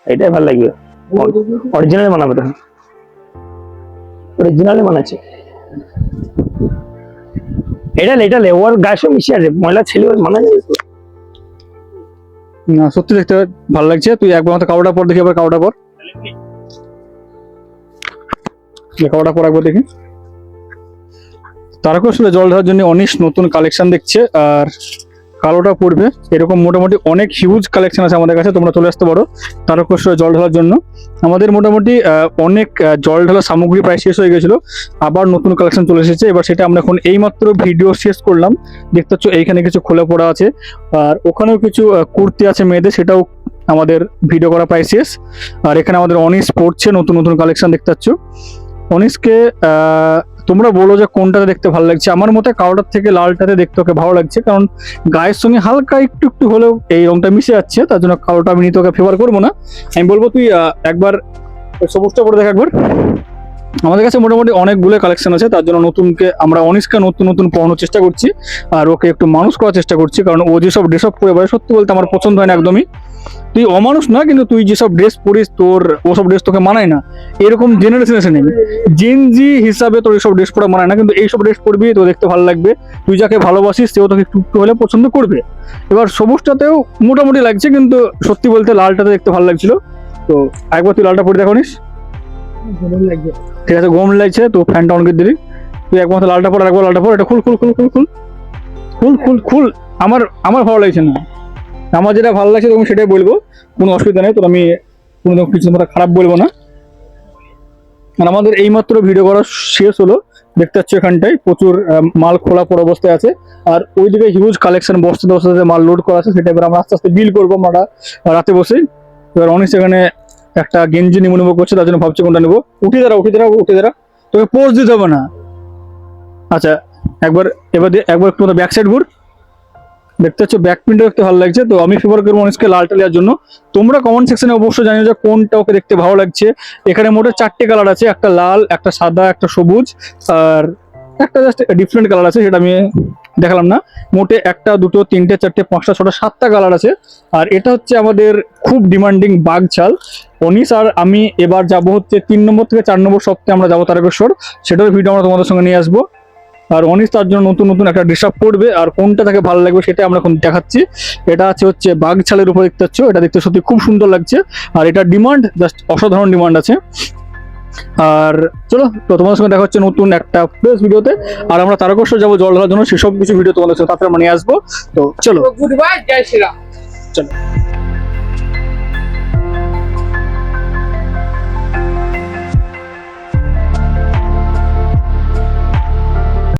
এটাই ভালো লাগবে। অরিজিনাল বানাবে তো, অরিজিনালি বানাচ্ছে। এটা ওর গায়ে সব মিশে আছে, ময়লা ছেলে মানা যাবে তো। না সত্যি দেখতে ভালো লাগছে। তুই একবার মতো কাপড়টা পর দেখি, এবার কাপড়টা পর, কাপড়টা পর একবার দেখি। তারকেশ্বরে জল ঢালার জন্য অনেক নতুন কালেকশন দেখছে, আর কালোটা পড়বে এরকম মোটামুটি অনেক হিউজ কালেকশন আছে আমাদের কাছে। তোমরা চলে আসতে পারো তারকেশ্বরে জল ঢালার জন্য। আমাদের মোটামুটি অনেক জল ঢালার সামগ্রী প্রায় শেষ হয়ে গেছিল, আবার নতুন কালেকশন চলে এসেছে। এবার সেটা আমরা এখন এইমাত্র ভিডিও শেষ করলাম। দেখতে পাচ্ছ এইখানে কিছু খোলা পড়া আছে, আর ওখানেও কিছু কুর্তি আছে মেয়েদের, সেটাও আমাদের ভিডিও করা প্রায় শেষ। আর এখানে আমাদের অনিস পড়ছে নতুন নতুন কালেকশন দেখতে পাচ্ছ। অনিসকে তোমরা বলো যে কোনটাতে দেখতে ভালো লাগছে। আমার মতে কালোটার থেকে লালটাতে দেখতে ওকে ভালো লাগছে, কারণ গায়ের সঙ্গে হালকা একটু একটু হলেও এই রংটা মিশে যাচ্ছে, তার জন্য কালোটা আমি নিতে ওকে ফেভার করবো না। আমি বলবো তুই একবার সবুজটা করে দেখ একবার। আমাদের কাছে মোটামুটি অনেকগুলো কালেকশন আছে, তার জন্য আমরা অনিসকে নতুন নতুন পড়ানোর চেষ্টা করছি, আর ওকে একটু মানুষ করার চেষ্টা করছি। কারণ ও যেসব ড্রেস আপ পরে, সত্যি বলতে আমার পছন্দ হয় না একদমই। তুই অমানুষ না, কিন্তু তুই যেসব ড্রেস পরিস তোর ওসব ড্রেস তোকে মানায় না। এরকম জেনারেশন এসে নেই, জেনজি হিসাবে তোর এইসব ড্রেস পরা মানায় না, কিন্তু এইসব ড্রেস পরবি তো দেখতে ভালো লাগবে। তুই যাকে ভালোবাসিস সেও তোকে একটু একটু হলে পছন্দ করবে। এবার সবুজটাতেও মোটামুটি লাগছে, কিন্তু সত্যি বলতে লালটাতে দেখতে ভালো লাগছিল। তো একবার তুই লালটা পরে দেখনিস, ঠিক আছে? গরম লাগছে তো ফ্যানটা অন করে দিবি। তুই একবার লালটা পর, একবার লালটা পর। এটা খুল খুল খুল খুল খুল খুল খুল খুল। আমার ভালো লাগছে না, আমার যেটা ভালো লাগছে তখন সেটাই বলবো, কোনো অসুবিধা নেই। তো আমি কোনো কিছু খারাপ বলবো না। আর আমাদের এইমাত্র ভিডিও করা শেষ হলো, দেখতে পাচ্ছ এখানটায় প্রচুর মাল খোলা পড়া অবস্থায় আছে, আর ওইদিকে হিউজ কালেকশন বস্তাতে বস্তাতে মাল লোড করা আছে। সেটা এবার আমরা আস্তে আস্তে বিল করবো আমরা রাতে বসে। এবার অনেক সেখানে একটা গেঞ্জি নিমো করছে, তার জন্য ভাবছি কোনটা নেবো। উঠে দাঁড়া, তোকে পোজ দিতে হবে না। আচ্ছা একবার একটু ব্যাক সাইড ঘুর। দেখতে পাচ্ছ ব্যাক প্রিন্টও দেখতে ভালো লাগছে। তো আমি ফেভার করবো অনিসকে লালটা নেওয়ার জন্য। তোমরা কমেন্ট সেকশনে অবশ্যই জানিও যে কোনটা ওকে দেখতে ভালো লাগছে। এখানে মোটে 4টে কালার আছে, একটা লাল, একটা সাদা, একটা সবুজ, আর একটা জাস্ট ডিফারেন্ট কালার আছে, সেটা আমি দেখালাম না। মোটে 1, 2, 3, 4, 5, 6, 7টা কালার আছে। আর এটা হচ্ছে আমাদের খুব ডিমান্ডিং বাঘ ছাল। অনিস আর আমি এবার যাবো হচ্ছে 3 নম্বর থেকে 4 নম্বর সপ্তাহে আমরা যাবো তারকেশ্বর, সেটার ভিডিও আমরা তোমাদের সঙ্গে নিয়ে আসবো। আর অনিস তার জন্য নতুন নতুন একটা ড্রেস আপ পড়বে, আর কোনটা তাকে ভালো লাগবে সেটা আমরা এখন দেখাচ্ছি। এটা হচ্ছে বাঘ ছালের উপর দেখতে পাচ্ছ, এটা দেখতে সত্যি খুব সুন্দর লাগছে, আর এটা ডিমান্ড জাস্ট অসাধারণ ডিমান্ড আছে। আর চলো, তো তোমাদের সঙ্গে দেখা হচ্ছে নতুন একটা ফ্রেশ ভিডিওতে। আর আমরা তারকেশ্বর যাবো জল ঢালার জন্য, সেসব কিছু ভিডিও তোমাদের সাথে তারপরে আমরা নিয়ে আসবো। তো চলো, গুড বাই, জয় শ্রীরাম। চলো।